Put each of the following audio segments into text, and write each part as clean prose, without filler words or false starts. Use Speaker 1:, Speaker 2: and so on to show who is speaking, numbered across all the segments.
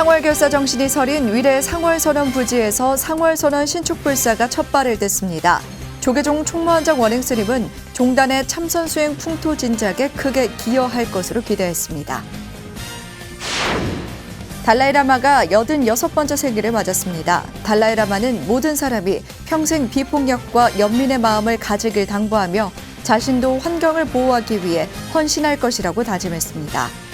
Speaker 1: 상월결사 정신이 서린 위례 상월선원 부지에서 상월선원 신축불사가 첫 발을 뗐습니다. 조계종 총무원장 원행스님은 종단의 참선 수행 풍토 진작에 크게 기여할 것으로 기대했습니다. 달라이라마가 86번째 생일을 맞았습니다. 달라이라마는 모든 사람이 평생 비폭력과 연민의 마음을 가지길 당부하며 자신도 환경을 보호하기 위해 헌신할 것이라고 다짐했습니다.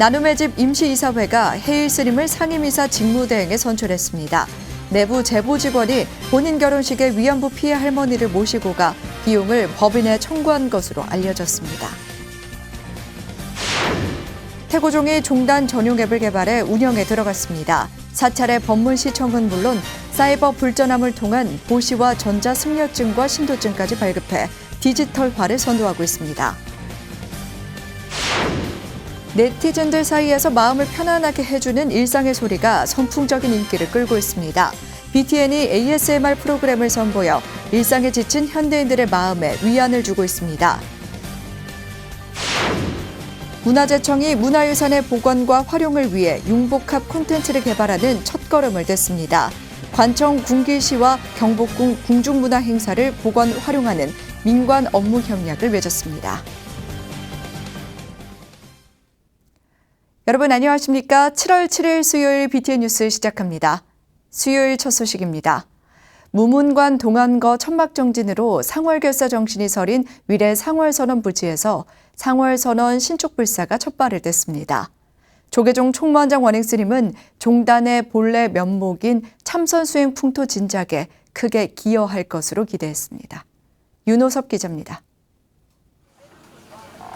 Speaker 1: 나눔의 집 임시이사회가 해일 스님을 상임이사 직무대행에 선출했습니다. 내부 제보 직원이 본인 결혼식에 위안부 피해 할머니를 모시고 가 비용을 법인에 청구한 것으로 알려졌습니다. 태고종이 종단 전용 앱을 개발해 운영에 들어갔습니다. 사찰의 법문 시청은 물론 사이버 불전함을 통한 보시와 전자승려증과 신도증까지 발급해 디지털화를 선도하고 있습니다. 네티즌들 사이에서 마음을 편안하게 해주는 일상의 소리가 선풍적인 인기를 끌고 있습니다. BTN이 ASMR 프로그램을 선보여 일상에 지친 현대인들의 마음에 위안을 주고 있습니다. 문화재청이 문화유산의 복원과 활용을 위해 융복합 콘텐츠를 개발하는 첫걸음을 뗐습니다. 관청 군길시와 경복궁 궁중문화 행사를 복원 활용하는 민관 업무 협약을 맺었습니다. 여러분 안녕하십니까? 7월 7일 수요일 BTN 뉴스 시작합니다. 수요일 첫 소식입니다. 무문관 동안거 천막정진으로 상월결사 정신이 서린 위례 상월선원 부지에서 상월선원 신축불사가 첫 발을 뗐습니다. 조계종 총무원장 원행스님은 종단의 본래 면목인 참선수행 풍토 진작에 크게 기여할 것으로 기대했습니다. 윤호섭 기자입니다.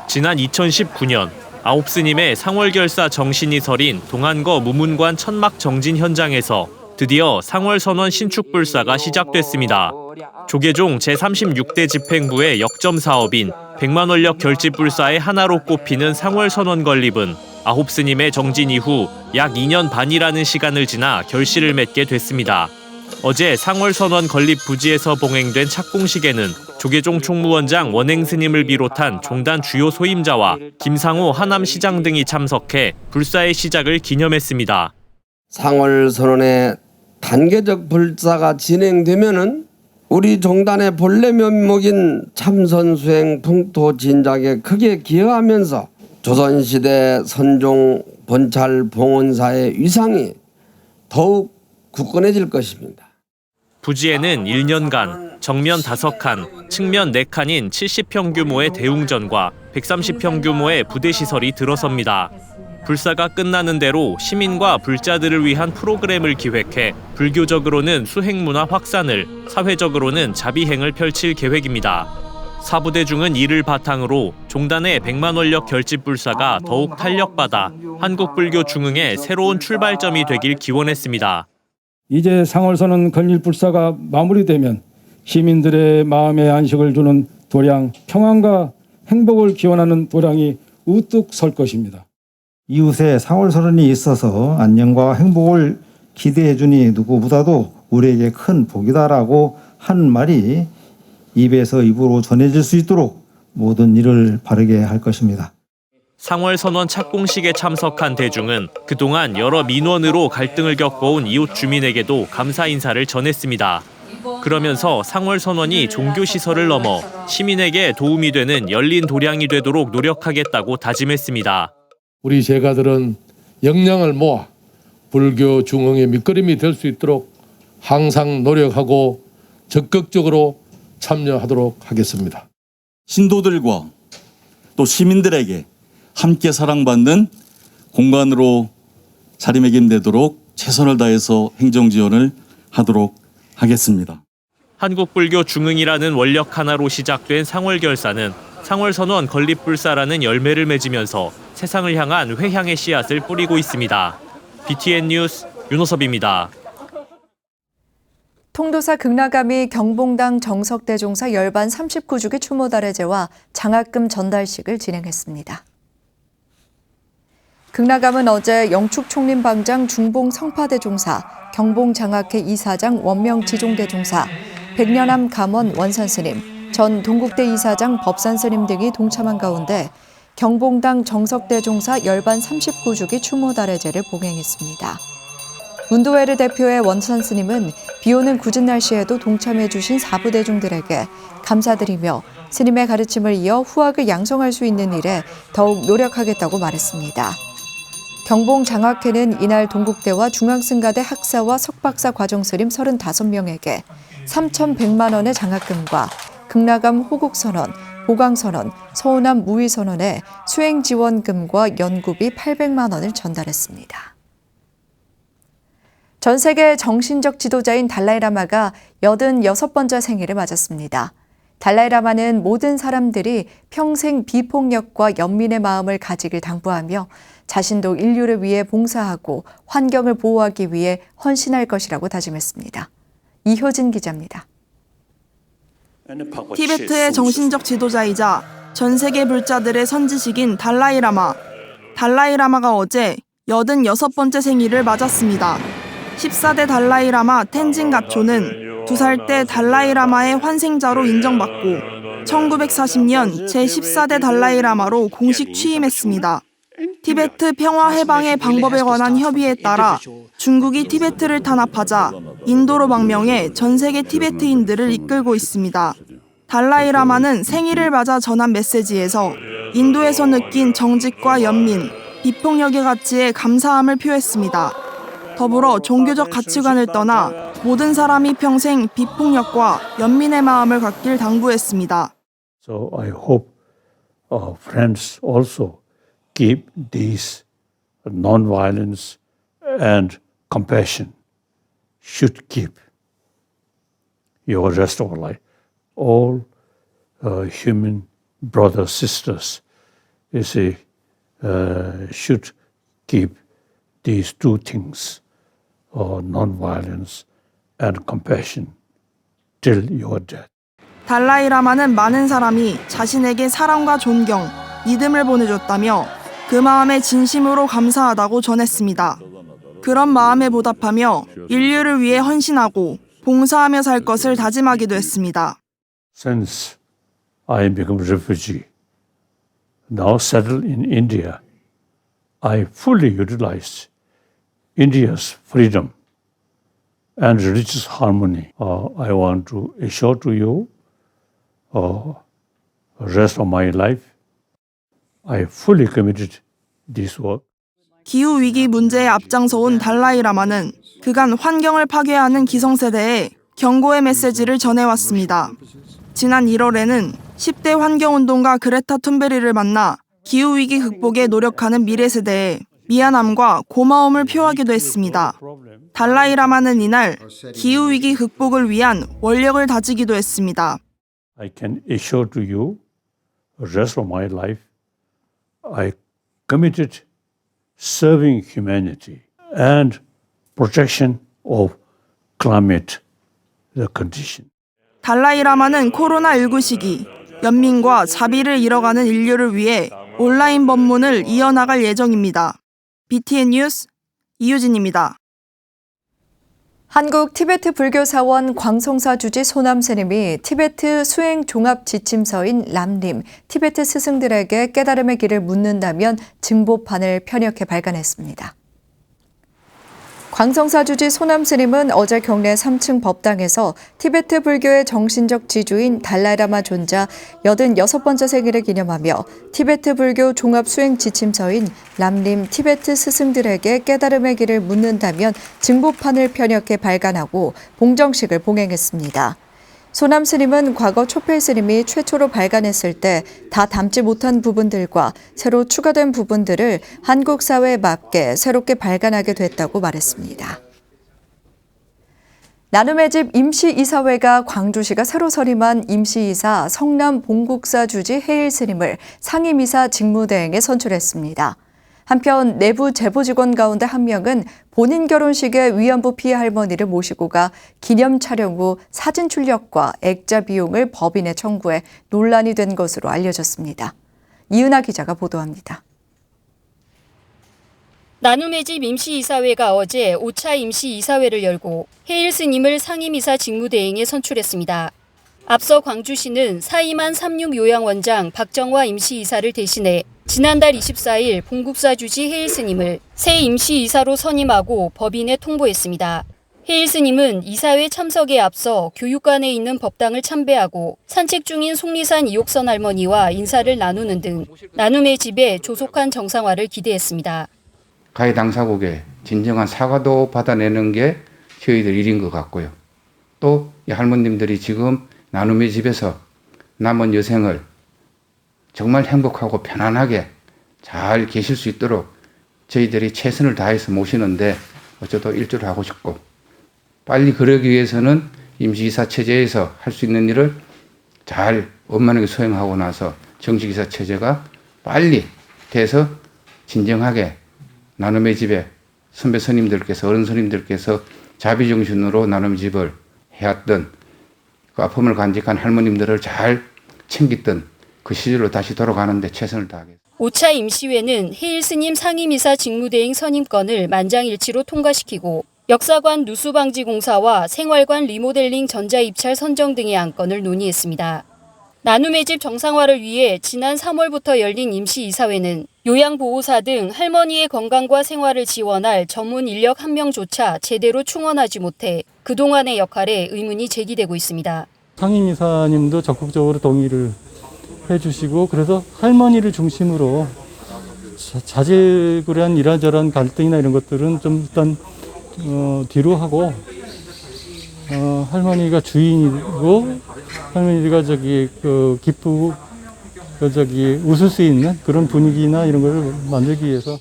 Speaker 2: 지난 2019년 아홉스님의 상월결사 정신이 서린 동안거 무문관 천막 정진 현장에서 드디어 상월선원 신축불사가 시작됐습니다. 조계종 제36대 집행부의 역점 사업인 100만 원력 결집불사의 하나로 꼽히는 상월선원 건립은 아홉스님의 정진 이후 약 2년 반이라는 시간을 지나 결실을 맺게 됐습니다. 어제 상월선원 건립 부지에서 봉행된 착공식에는 조계종 총무원장 원행스님을 비롯한 종단 주요 소임자와 김상호 하남시장 등이 참석해 불사의 시작을 기념했습니다.
Speaker 3: 상월선원의 단계적 불사가 진행되면은 우리 종단의 본래 면목인 참선수행 풍토 진작에 크게 기여하면서 조선시대 선종 본찰 봉헌사의 위상이 더욱 굳건해질 것입니다.
Speaker 2: 부지에는 1년간 정면 5칸, 측면 4칸인 70평 규모의 대웅전과 130평 규모의 부대시설이 들어섭니다. 불사가 끝나는 대로 시민과 불자들을 위한 프로그램을 기획해 불교적으로는 수행문화 확산을, 사회적으로는 자비행을 펼칠 계획입니다. 사부대중은 이를 바탕으로 종단의 100만 원력 결집불사가 더욱 탄력받아 한국불교 중흥의 새로운 출발점이 되길 기원했습니다.
Speaker 4: 이제 상월선원 건립불사가 마무리되면 시민들의 마음에 안식을 주는 도량, 평안과 행복을 기원하는 도량이 우뚝 설 것입니다.
Speaker 5: 이웃에 상월선언이 있어서 안녕과 행복을 기대해 주니 누구보다도 우리에게 큰 복이다라고 한 말이 입에서 입으로 전해질 수 있도록 모든 일을 바르게 할 것입니다.
Speaker 2: 상월선원 착공식에 참석한 대중은 그동안 여러 민원으로 갈등을 겪어온 이웃 주민에게도 감사 인사를 전했습니다. 그러면서 상월선원이 종교시설을 넘어 시민에게 도움이 되는 열린 도량이 되도록 노력하겠다고 다짐했습니다.
Speaker 6: 우리 제가들은 역량을 모아 불교 중흥의 밑거름이 될 수 있도록 항상 노력하고 적극적으로 참여하도록 하겠습니다.
Speaker 7: 신도들과 또 시민들에게 함께 사랑받는 공간으로 자리매김되도록 최선을 다해서 행정 지원을 하도록 하겠습니다.
Speaker 2: 한국불교 중흥이라는 원력 하나로 시작된 상월결사는 상월선원 건립불사라는 열매를 맺으면서 세상을 향한 회향의 씨앗을 뿌리고 있습니다. BTN 뉴스 윤호섭입니다.
Speaker 1: 통도사 극락암이 경봉당 정석대종사 열반 39주기 추모달해제와 장학금 전달식을 진행했습니다. 극락암은 어제 영축총림방장 중봉 성파대종사, 경봉장학회 이사장 원명지종대종사, 백년암 감원 원산스님, 전 동국대 이사장 법산스님 등이 동참한 가운데 경봉당 정석대 종사 열반 39주기 추모달의제를 봉행했습니다. 문도회를 대표해 원천 스님은 비오는 굳은 날씨에도 동참해 주신 사부대중들에게 감사드리며 스님의 가르침을 이어 후학을 양성할 수 있는 일에 더욱 노력하겠다고 말했습니다. 경봉 장학회는 이날 동국대와 중앙승가대 학사와 석박사 과정스님 35명에게 3,100만 원의 장학금과 극락암 호국선언, 보강선언, 서운암 무위선언에 수행지원금과 연구비 800만 원을 전달했습니다. 전 세계 정신적 지도자인 달라이라마가 86번째 생일을 맞았습니다. 달라이라마는 모든 사람들이 평생 비폭력과 연민의 마음을 가지길 당부하며 자신도 인류를 위해 봉사하고 환경을 보호하기 위해 헌신할 것이라고 다짐했습니다. 이효진 기자입니다.
Speaker 8: 티베트의 정신적 지도자이자 전 세계 불자들의 선지식인 달라이라마. 달라이라마가 어제 86번째 생일을 맞았습니다. 14대 달라이라마 텐진 가초는 2살 때 달라이라마의 환생자로 인정받고 1940년 제14대 달라이라마로 공식 취임했습니다. 티베트 평화 해방의 방법에 관한 협의에 따라 중국이 티베트를 탄압하자 인도로 망명해 전 세계 티베트인들을 이끌고 있습니다. 달라이라마는 생일을 맞아 전한 메시지에서 인도에서 느낀 정직과 연민, 비폭력의 가치에 감사함을 표했습니다. 더불어 종교적 가치관을 떠나 모든 사람이 평생 비폭력과 연민의 마음을 갖길 당부했습니다.
Speaker 9: So I hope friends also keep these non-violence and compassion. Should keep your rest of life. All human brothers, sisters, should keep these two things, non-violence and compassion, till your death.
Speaker 8: 달라이라마는 많은 사람이 자신에게 사랑과 존경, 믿음을 보내줬다며 그 마음에 진심으로 감사하다고 전했습니다. 그런 마음에 보답하며 인류를 위해 헌신하고 봉사하며 살 것을 다짐하기도 했습니다.
Speaker 9: Since I became a refugee, now settled in India, I fully utilized India's freedom and religious harmony. I want to assure to you, rest of my life, I fully committed this work.
Speaker 8: 기후위기 문제에 앞장서온 달라이라마는 그간 환경을 파괴하는 기성세대에 경고의 메시지를 전해왔습니다. 지난 1월에는 10대 환경운동가 그레타 툰베리를 만나 기후위기 극복에 노력하는 미래 세대에 미안함과 고마움을 표하기도 했습니다. 달라이라마는 이날 기후위기 극복을 위한 원력을 다지기도 했습니다.
Speaker 9: I can assure to you, the rest of my life, I committed serving humanity and protection of climate condition.
Speaker 8: 달라이라마는 코로나19 시기 연민과 자비를 잃어가는 인류를 위해 온라인 법문을 이어나갈 예정입니다. BTN 뉴스 이유진입니다.
Speaker 1: 한국 티베트 불교사원 광송사 주지 소남스님이 티베트 수행 종합 지침서인 람림, 티베트 스승들에게 깨달음의 길을 묻는다면 증보판을 편협해 발간했습니다. 광성사 주지 소남스님은 어제 경내 3층 법당에서 티베트 불교의 정신적 지주인 달라이라마 존자 86번째 생일을 기념하며 티베트 불교 종합 수행 지침서인 람림 티베트 스승들에게 깨달음의 길을 묻는다면 증보판을 편협해 발간하고 봉정식을 봉행했습니다. 소남스님은 과거 초필스님이 최초로 발간했을 때 다 담지 못한 부분들과 새로 추가된 부분들을 한국 사회에 맞게 새롭게 발간하게 됐다고 말했습니다. 나눔의 집 임시이사회가 광주시가 새로 선임한 임시이사 성남 봉국사 주지 해일스님을 상임이사 직무대행에 선출했습니다. 한편 내부 제보 직원 가운데 한 명은 본인 결혼식에 위안부 피해 할머니를 모시고 가 기념 촬영 후 사진 출력과 액자 비용을 법인에 청구해 논란이 된 것으로 알려졌습니다. 이은하 기자가 보도합니다.
Speaker 10: 나눔의 집 임시이사회가 어제 5차 임시이사회를 열고 해일 스님을 상임이사 직무대행에 선출했습니다. 앞서 광주시는 사이만 삼육요양원장 박정화 임시이사를 대신해 지난달 24일 봉국사 주지 헤일 스님을 새 임시이사로 선임하고 법인에 통보했습니다. 헤일 스님은 이사회 참석에 앞서 교육관에 있는 법당을 참배하고 산책 중인 속리산 이옥선 할머니와 인사를 나누는 등 나눔의 집에 조속한 정상화를 기대했습니다.
Speaker 11: 가해 당사국에 진정한 사과도 받아내는 게 저희들 일인 것 같고요. 또 이 할머님들이 지금 나눔의 집에서 남은 여생을 정말 행복하고 편안하게 잘 계실 수 있도록 저희들이 최선을 다해서 모시는데 어쩌다 일조를 하고 싶고, 빨리 그러기 위해서는 임시이사 체제에서 할 수 있는 일을 잘 원만하게 수행하고 나서 정식이사 체제가 빨리 돼서 진정하게 나눔의 집에 선배 스님들께서, 어른 스님들께서 자비정신으로 나눔의 집을 해왔던 그 아픔을 간직한 할머님들을 잘 챙겼던 그 시절로 다시 돌아가는데 최선을 다하겠습니다.
Speaker 10: 5차 임시회는 헤일 스님 상임이사 직무대행 선임건을 만장일치로 통과시키고 역사관 누수방지공사와 생활관 리모델링 전자입찰 선정 등의 안건을 논의했습니다. 나눔의 집 정상화를 위해 지난 3월부터 열린 임시이사회는 요양보호사 등 할머니의 건강과 생활을 지원할 전문 인력 1명조차 제대로 충원하지 못해 그동안의 역할에 의문이 제기되고 있습니다.
Speaker 4: 상임이사님도 적극적으로 동의를 해주시고, 그래서 할머니를 중심으로 자질구레한 이런저런 갈등이나 이런 것들은 좀 일단 뒤로 하고, 할머니가 주인이고 할머니가 기쁘고 웃을 수 있는 그런 분위기나 이런 걸 만들기 위해서.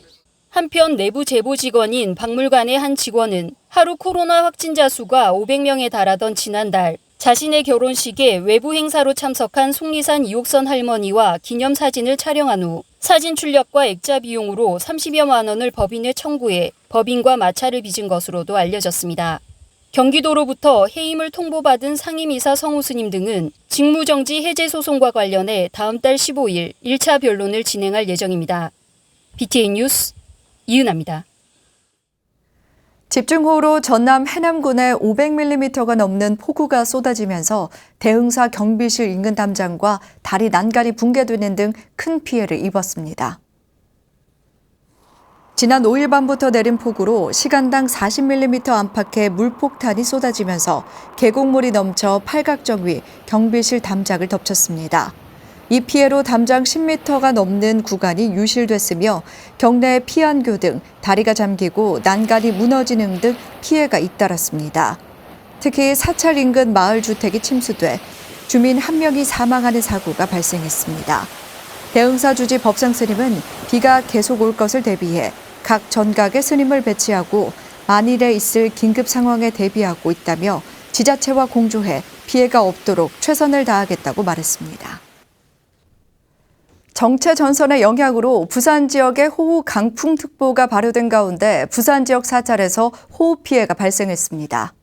Speaker 10: 한편 내부 제보 직원인 박물관의 한 직원은 하루 코로나 확진자 수가 500명에 달하던 지난달 자신의 결혼식에 외부 행사로 참석한 속리산 이옥선 할머니와 기념사진을 촬영한 후 사진 출력과 액자 비용으로 30여만 원을 법인에 청구해 법인과 마찰을 빚은 것으로도 알려졌습니다. 경기도로부터 해임을 통보받은 상임이사 성우 스님 등은 직무정지 해제 소송과 관련해 다음 달 15일 1차 변론을 진행할 예정입니다. BTN 뉴스 이은아입니다.
Speaker 1: 집중호우로 전남 해남군에 500mm가 넘는 폭우가 쏟아지면서 대흥사 경비실 인근 담장과 다리 난간이 붕괴되는 등 큰 피해를 입었습니다. 지난 5일 밤부터 내린 폭우로 시간당 40mm 안팎의 물폭탄이 쏟아지면서 계곡물이 넘쳐 팔각정 위 경비실 담장을 덮쳤습니다. 이 피해로 담장 10m가 넘는 구간이 유실됐으며 경내 피안교 등 다리가 잠기고 난간이 무너지는 등 피해가 잇따랐습니다. 특히 사찰 인근 마을 주택이 침수돼 주민 1명이 사망하는 사고가 발생했습니다. 대흥사 주지 법상 스님은 비가 계속 올 것을 대비해 각 전각에 스님을 배치하고 만일에 있을 긴급 상황에 대비하고 있다며 지자체와 공조해 피해가 없도록 최선을 다하겠다고 말했습니다. 정체 전선의 영향으로 부산 지역에 호우 강풍특보가 발효된 가운데 부산 지역 사찰에서 호우 피해가 발생했습니다.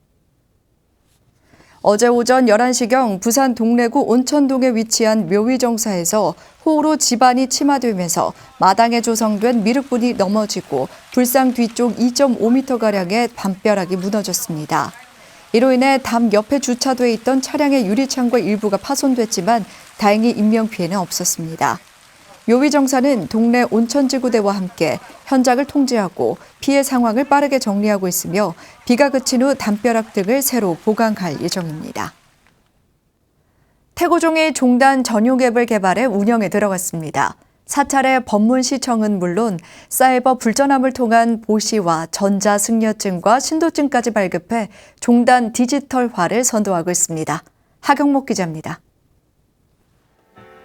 Speaker 1: 어제 오전 11시경 부산 동래구 온천동에 위치한 묘위정사에서 호우로 집안이 침하되면서 마당에 조성된 미륵분이 넘어지고 불상 뒤쪽 2.5m가량의 담벼락이 무너졌습니다. 이로 인해 담 옆에 주차돼 있던 차량의 유리창과 일부가 파손됐지만 다행히 인명피해는 없었습니다. 묘위정사는 동래 온천지구대와 함께 현장을 통제하고 피해 상황을 빠르게 정리하고 있으며 비가 그친 후 담벼락 등을 새로 보강할 예정입니다. 태고종이 종단 전용 앱을 개발해 운영에 들어갔습니다. 사찰의 법문시청은 물론 사이버 불전함을 통한 보시와 전자승려증과 신도증까지 발급해 종단 디지털화를 선도하고 있습니다. 하경목 기자입니다.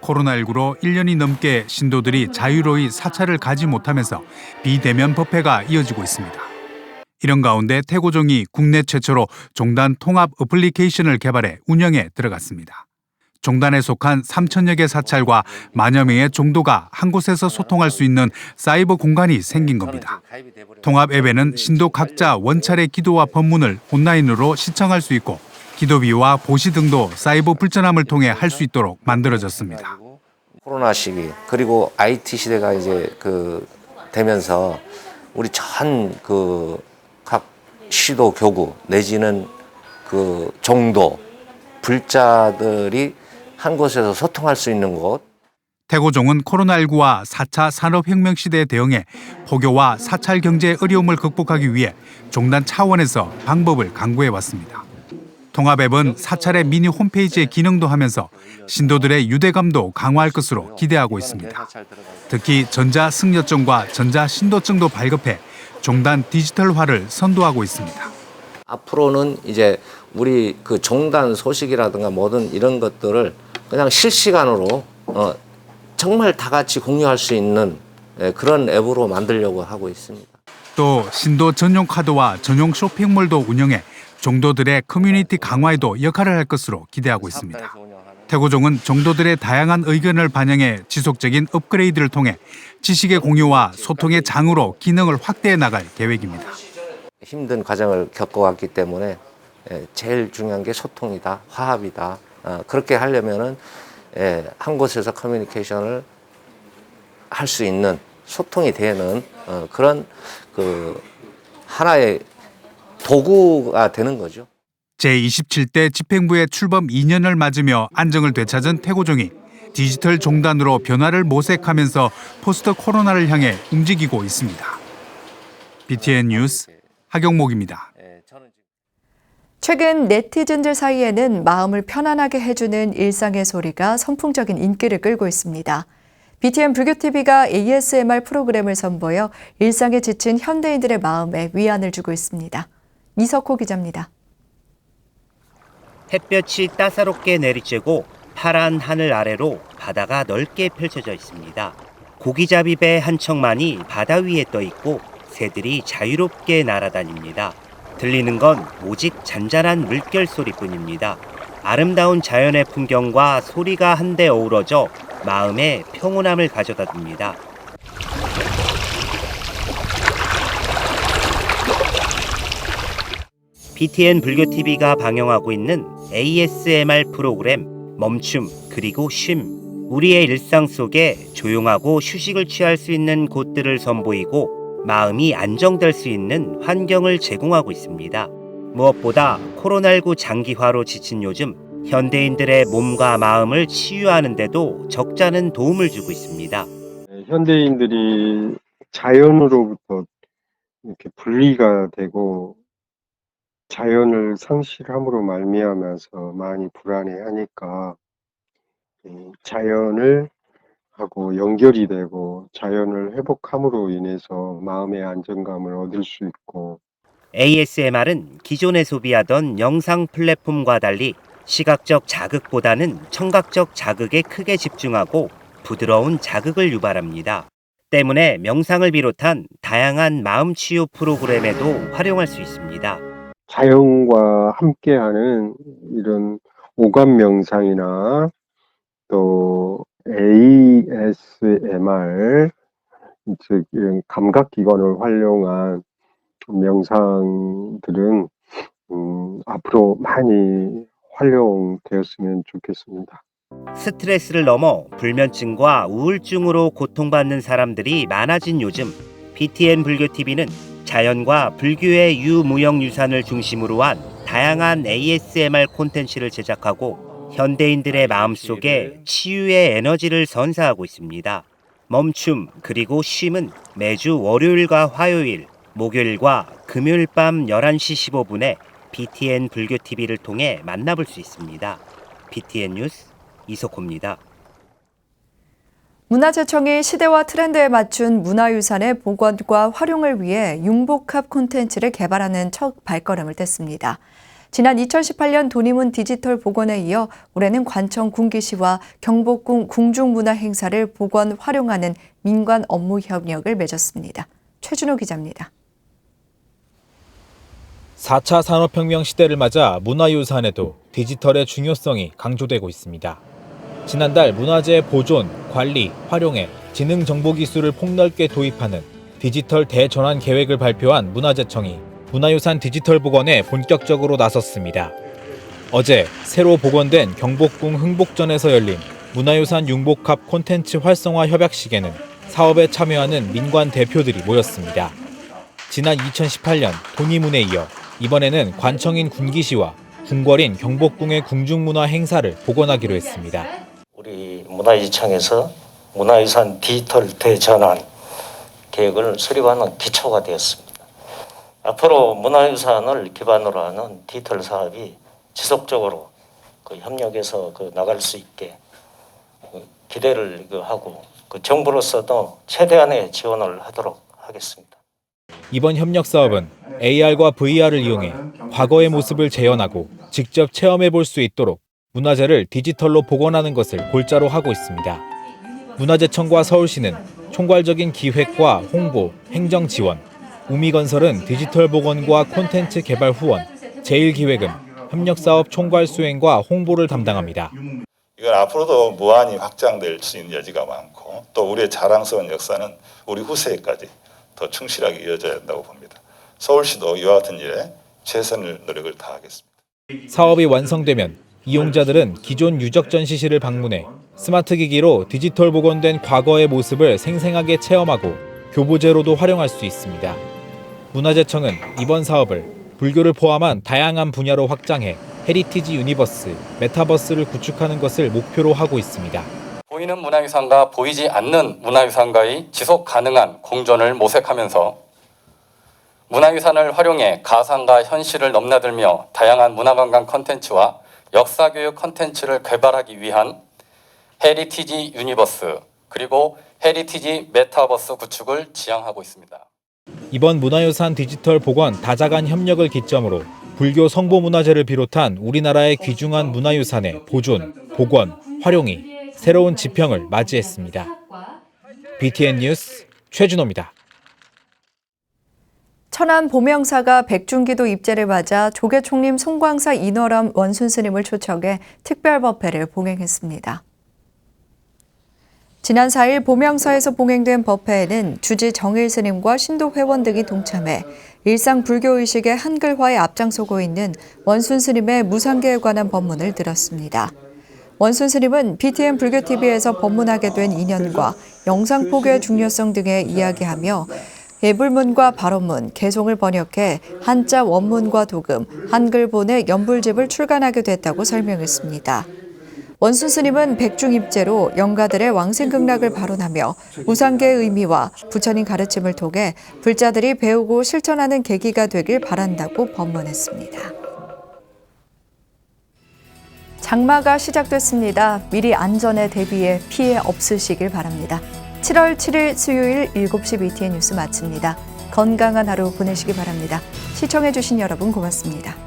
Speaker 12: 코로나19로 1년이 넘게 신도들이 자유로이 사찰을 가지 못하면서 비대면 법회가 이어지고 있습니다. 이런 가운데 태고종이 국내 최초로 종단 통합 어플리케이션을 개발해 운영에 들어갔습니다. 종단에 속한 3,000여 개 사찰과 만여 명의 종도가 한 곳에서 소통할 수 있는 사이버 공간이 생긴 겁니다. 통합 앱에는 신도 각자 원찰의 기도와 법문을 온라인으로 시청할 수 있고 기도비와 보시 등도 사이버 불전함을 통해 할 수 있도록 만들어졌습니다.
Speaker 13: 코로나 시기 그리고 IT 시대가 이제 되면서 우리 전 각 시도 교구 내지는 종도 불자들이 한 곳에서 소통할 수 있는 곳.
Speaker 12: 태고종은 코로나19와 4차 산업혁명 시대에 대응해 포교와 사찰 경제의 어려움을 극복하기 위해 종단 차원에서 방법을 강구해왔습니다. 통합앱은 사찰의 미니 홈페이지의 기능도 하면서 신도들의 유대감도 강화할 것으로 기대하고 있습니다. 특히 전자승려증과 전자신도증도 발급해 종단 디지털화를 선도하고 있습니다.
Speaker 13: 앞으로는 이제 우리 그 종단 소식이라든가 뭐든 이런 것들을 그냥 실시간으로 정말 다 같이 공유할 수 있는 그런 앱으로 만들려고 하고 있습니다.
Speaker 12: 또 신도 전용 카드와 전용 쇼핑몰도 운영해 종도들의 커뮤니티 강화에도 역할을 할 것으로 기대하고 있습니다. 태고종은 종도들의 다양한 의견을 반영해 지속적인 업그레이드를 통해 지식의 공유와 소통의 장으로 기능을 확대해 나갈 계획입니다.
Speaker 13: 힘든 과정을 겪어왔기 때문에 제일 중요한 게 소통이다, 화합이다. 그렇게 하려면은 한 곳에서 커뮤니케이션을 할 수 있는 소통이 되는 그런 그 하나의 도구가 되는 거죠.
Speaker 12: 제27대 집행부의 출범 2년을 맞으며 안정을 되찾은 태고종이 디지털 종단으로 변화를 모색하면서 포스트 코로나를 향해 움직이고 있습니다. BTN 뉴스 하경목입니다.
Speaker 1: 최근 네티즌들 사이에는 마음을 편안하게 해주는 일상의 소리가 선풍적인 인기를 끌고 있습니다. BTN 불교TV가 ASMR 프로그램을 선보여 일상에 지친 현대인들의 마음에 위안을 주고 있습니다. 이석호 기자입니다.
Speaker 14: 햇볕이 따사롭게 내리쬐고 파란 하늘 아래로 바다가 넓게 펼쳐져 있습니다. 고기잡이 배 한 척만이 바다 위에 떠 있고 새들이 자유롭게 날아다닙니다. 들리는 건 오직 잔잔한 물결 소리뿐입니다. 아름다운 자연의 풍경과 소리가 한데 어우러져 마음에 평온함을 가져다 줍니다. BTN 불교TV가 방영하고 있는 ASMR 프로그램 멈춤 그리고 쉼. 우리의 일상 속에 조용하고 휴식을 취할 수 있는 곳들을 선보이고 마음이 안정될 수 있는 환경을 제공하고 있습니다. 무엇보다 코로나19 장기화로 지친 요즘 현대인들의 몸과 마음을 치유하는 데도 적잖은 도움을 주고 있습니다.
Speaker 15: 현대인들이 자연으로부터 이렇게 분리가 되고 자연을 상실함으로 말미암아서 많이 불안해하니까 자연을 하고 연결이 되고 자연을 회복함으로 인해서 마음의 안정감을 얻을 수 있고
Speaker 14: ASMR은 기존에 소비하던 영상 플랫폼과 달리 시각적 자극보다는 청각적 자극에 크게 집중하고 부드러운 자극을 유발합니다. 때문에 명상을 비롯한 다양한 마음 치유 프로그램에도 활용할 수 있습니다.
Speaker 15: 자연과 함께하는 이런 오감 명상이나 또 ASMR 즉 이런 감각 기관을 활용한 명상들은 앞으로 많이 활용되었으면 좋겠습니다.
Speaker 14: 스트레스를 넘어 불면증과 우울증으로 고통받는 사람들이 많아진 요즘 BTN 불교TV는 자연과 불교의 유무형유산을 중심으로 한 다양한 ASMR 콘텐츠를 제작하고 현대인들의 마음속에 치유의 에너지를 선사하고 있습니다. 멈춤 그리고 쉼은 매주 월요일과 화요일, 목요일과 금요일 밤 11시 15분에 BTN 불교TV를 통해 만나볼 수 있습니다. BTN 뉴스 이석호입니다.
Speaker 1: 문화재청이 시대와 트렌드에 맞춘 문화유산의 복원과 활용을 위해 융복합 콘텐츠를 개발하는 첫 발걸음을 뗐습니다. 지난 2018년 도니문 디지털 복원에 이어 올해는 관청 군기시와 경복궁 궁중문화 행사를 복원 활용하는 민관 업무 협력을 맺었습니다. 최준호 기자입니다.
Speaker 16: 4차 산업혁명 시대를 맞아 문화유산에도 디지털의 중요성이 강조되고 있습니다. 지난달 문화재 보존, 관리, 활용에 지능정보기술을 폭넓게 도입하는 디지털 대전환 계획을 발표한 문화재청이 문화유산 디지털 복원에 본격적으로 나섰습니다. 어제 새로 복원된 경복궁 흥복전에서 열린 문화유산 융복합 콘텐츠 활성화 협약식에는 사업에 참여하는 민관 대표들이 모였습니다. 지난 2018년 도니문에 이어 이번에는 관청인 군기시와 궁궐인 경복궁의 궁중문화 행사를 복원하기로 했습니다.
Speaker 17: 우리 문화유산청에서 문화유산 디지털 대전환 계획을 수립하는 기초가 되었습니다. 앞으로 문화유산을 기반으로 하는 디지털 사업이 지속적으로 협력해서 나갈 수 있게 기대를 하고 정부로서도 최대한의 지원을 하도록 하겠습니다.
Speaker 16: 이번 협력 사업은 AR과 VR을 이용해 과거의 모습을 재현하고 직접 체험해 볼 수 있도록 문화재를 디지털로 복원하는 것을 골자로 하고 있습니다. 문화재청과 서울시는 총괄적인 기획과 홍보, 행정 지원, 우미건설은 디지털 복원과 콘텐츠 개발 후원, 제1기획은 협력사업 총괄 수행과 홍보를 담당합니다.
Speaker 18: 이건 앞으로도 무한히 확장될 수 있는 여지가 많고 또 우리의 자랑스러운 역사는 우리 후세에까지 더 충실하게 이어져야 한다고 봅니다. 서울시도 이와 같은 일에 최선의 노력을 다하겠습니다.
Speaker 16: 사업이 완성되면 이용자들은 기존 유적 전시실을 방문해 스마트 기기로 디지털 복원된 과거의 모습을 생생하게 체험하고 교보제로도 활용할 수 있습니다. 문화재청은 이번 사업을 불교를 포함한 다양한 분야로 확장해 헤리티지 유니버스, 메타버스를 구축하는 것을 목표로 하고 있습니다.
Speaker 19: 보이는 문화유산과 보이지 않는 문화유산과의 지속 가능한 공존을 모색하면서 문화유산을 활용해 가상과 현실을 넘나들며 다양한 문화관광 콘텐츠와 역사교육 콘텐츠를 개발하기 위한 헤리티지 유니버스 그리고 헤리티지 메타버스 구축을 지향하고 있습니다.
Speaker 16: 이번 문화유산 디지털 복원 다자간 협력을 기점으로 불교 성보문화재를 비롯한 우리나라의 귀중한 문화유산의 보존, 복원, 활용이 새로운 지평을 맞이했습니다. BTN 뉴스 최준호입니다.
Speaker 1: 천안 보명사가 백중기도 입제를 맞아 조계총림 송광사 인월암 원순스님을 초청해 특별법회를 봉행했습니다. 지난 4일 보명사에서 봉행된 법회에는 주지 정일스님과 신도회원 등이 동참해 일상 불교의식의 한글화에 앞장서고 있는 원순스님의 무상계에 관한 법문을 들었습니다. 원순스님은 BTN 불교TV에서 법문하게 된 인연과 영상포교의 중요성 등에 이야기하며 예불문과 발언문, 개송을 번역해 한자 원문과 도금, 한글본의 연불집을 출간하게 됐다고 설명했습니다. 원순스님은 백중입제로 영가들의 왕생극락을 발언하며 무상계의 의미와 부처님 가르침을 통해 불자들이 배우고 실천하는 계기가 되길 바란다고 법문했습니다. 장마가 시작됐습니다. 미리 안전에 대비해 피해 없으시길 바랍니다. 7월 7일 수요일 7시 BTN 뉴스 마칩니다. 건강한 하루 보내시기 바랍니다. 시청해주신 여러분 고맙습니다.